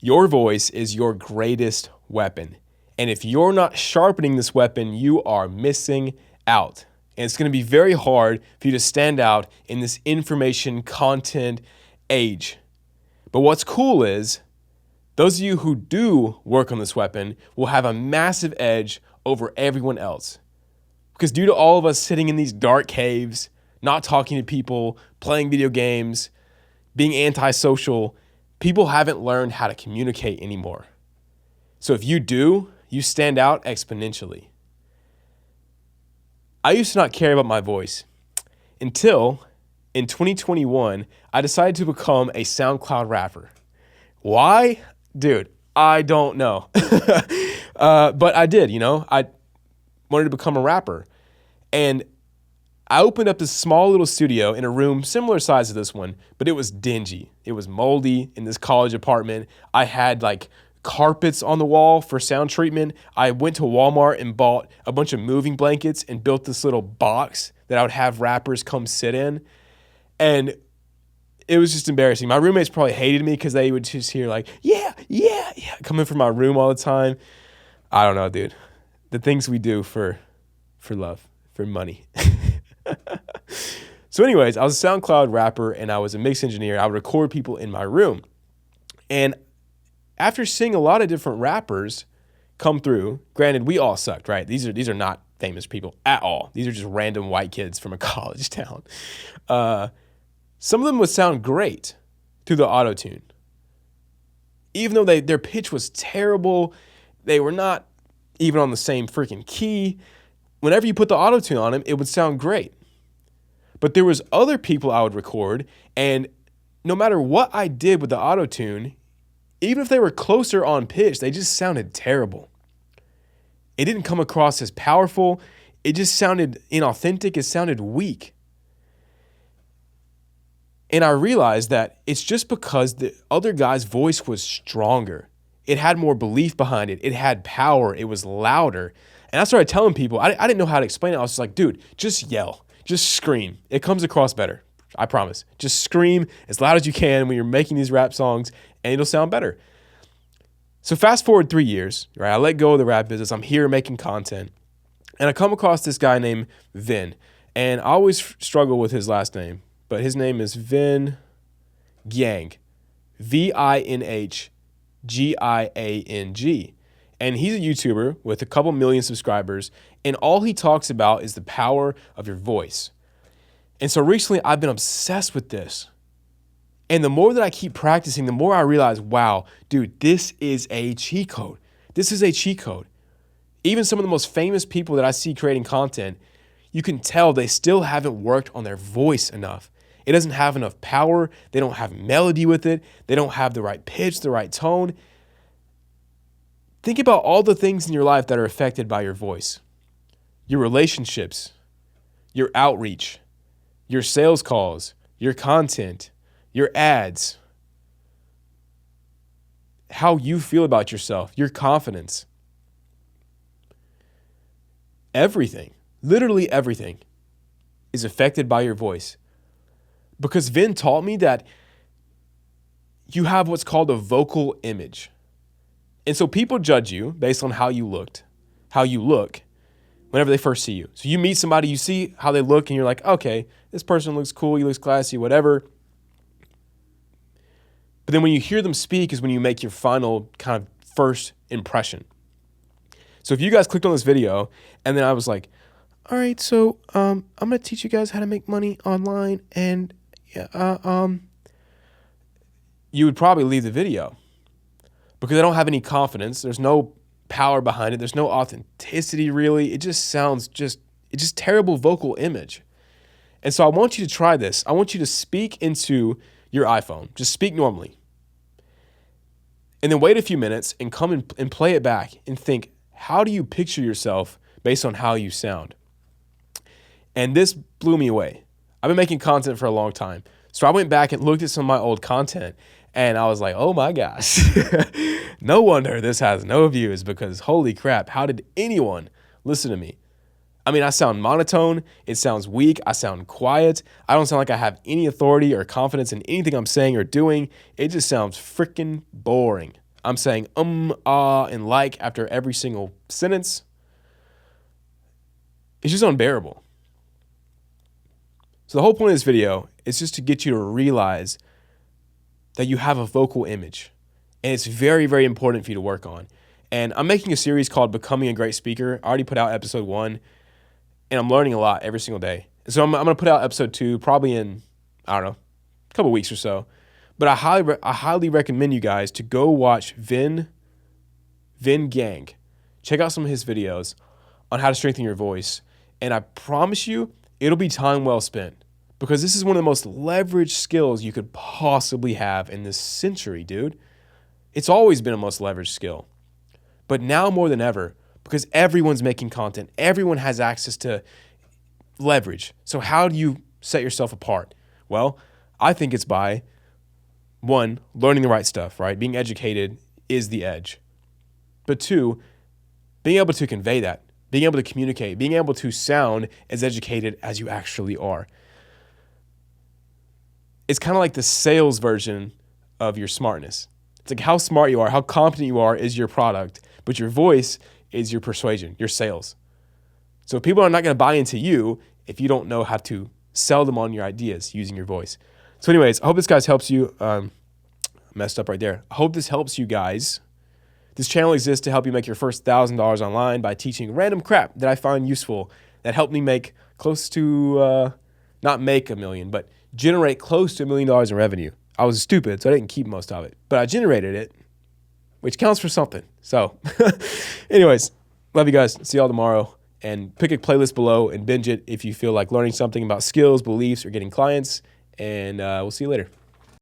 Your voice is your greatest weapon. And if you're not sharpening this weapon, you are missing out. And it's going to be very hard for you to stand out in this information content age. But what's cool is those of you who do work on this weapon will have a massive edge over everyone else. Because due to all of us sitting in these dark caves, not talking to people, playing video games, being antisocial, people haven't learned how to communicate anymore. So if you do, you stand out exponentially. I used to not care about my voice until in 2021, I decided to become a SoundCloud rapper. Why? Dude, I don't know. But I did, I wanted to become a rapper. And I opened up this small little studio in a room similar size to this one, but it was dingy. It was moldy in this college apartment. I had like carpets on the wall for sound treatment. I went to Walmart and bought a bunch of moving blankets and built this little box that I would have rappers come sit in. And it was just embarrassing. My roommates probably hated me because they would just hear like, yeah, coming from my room all the time. I don't know, dude. The things we do for love, for money. So anyways, I was a SoundCloud rapper and I was a mix engineer. I would record people in my room. And after seeing a lot of different rappers come through, granted, we all sucked, right? These are not famous people at all. These are just random white kids from a college town. Some of them would sound great through the auto-tune. Even though their pitch was terrible, they were not even on the same freaking key. Whenever you put the auto-tune on them, it would sound great. But there was other people I would record, and no matter what I did with the auto-tune, even if they were closer on pitch, they just sounded terrible. It didn't come across as powerful. It just sounded inauthentic. It sounded weak. And I realized that it's just because the other guy's voice was stronger. It had more belief behind it. It had power. It was louder. And I started telling people, I didn't know how to explain it. I was just like, dude, just yell. Just scream. It comes across better. I promise. Just scream as loud as you can when you're making these rap songs, and it'll sound better. So fast forward 3 years, right? I let go of the rap business. I'm here making content. And I come across this guy named Vin. And I always struggle with his last name. But his name is Vinh Giang. VinhGiang. And he's a YouTuber with a couple million subscribers. And all he talks about is the power of your voice. And so recently I've been obsessed with this. And the more that I keep practicing, the more I realize, wow, dude, this is a cheat code. This is a cheat code. Even some of the most famous people that I see creating content, you can tell they still haven't worked on their voice enough. It doesn't have enough power. They don't have melody with it. They don't have the right pitch, the right tone. Think about all the things in your life that are affected by your voice. Your relationships, your outreach, your sales calls, your content, your ads, how you feel about yourself, your confidence. Everything, literally everything, is affected by your voice. Because Vin taught me that you have what's called a vocal image. And so people judge you based on how you look whenever they first see you. So you meet somebody, you see how they look, and you're like, okay, this person looks cool, he looks classy, whatever. But then when you hear them speak is when you make your final kind of first impression. So if you guys clicked on this video, and then I was like, all right, so I'm going to teach you guys how to make money online, and you would probably leave the video because I don't have any confidence. There's no power behind it. There's no authenticity really. It just sounds it's just terrible vocal image. And so I want you to try this. I want you to speak into your iPhone. Just speak normally. And then wait a few minutes and come and play it back and think, how do you picture yourself based on how you sound? And this blew me away. I've been making content for a long time. So I went back and looked at some of my old content and I was like, oh my gosh, no wonder this has no views because holy crap, how did anyone listen to me? I mean, I sound monotone. It sounds weak. I sound quiet. I don't sound like I have any authority or confidence in anything I'm saying or doing. It just sounds freaking boring. I'm saying ah, and like after every single sentence. It's just unbearable. So the whole point of this video is just to get you to realize that you have a vocal image, and it's very, very important for you to work on. And I'm making a series called Becoming a Great Speaker. I already put out episode 1, and I'm learning a lot every single day. So I'm going to put out episode 2 probably in, I don't know, a couple weeks or so. But I highly recommend you guys to go watch Vin Gang. Check out some of his videos on how to strengthen your voice. And I promise you, it'll be time well spent, because this is one of the most leveraged skills you could possibly have in this century, dude. It's always been a most leveraged skill. But now more than ever, because everyone's making content, everyone has access to leverage. So how do you set yourself apart? Well, I think it's by, 1, learning the right stuff, right? Being educated is the edge. But 2, being able to convey that, being able to communicate, being able to sound as educated as you actually are. It's kind of like the sales version of your smartness. It's like how smart you are, how competent you are is your product, but your voice is your persuasion, your sales. So people are not going to buy into you if you don't know how to sell them on your ideas using your voice. So anyways, I hope this guys helps you. Messed up right there. I hope this helps you guys. This channel exists to help you make your first $1,000 online by teaching random crap that I find useful, that helped me make close to, not make $1 million, but generate close to $1 million in revenue. I was stupid, so I didn't keep most of it, but I generated it, which counts for something. So anyways, love you guys. See y'all tomorrow, and pick a playlist below and binge it if you feel like learning something about skills, beliefs, or getting clients, and we'll see you later.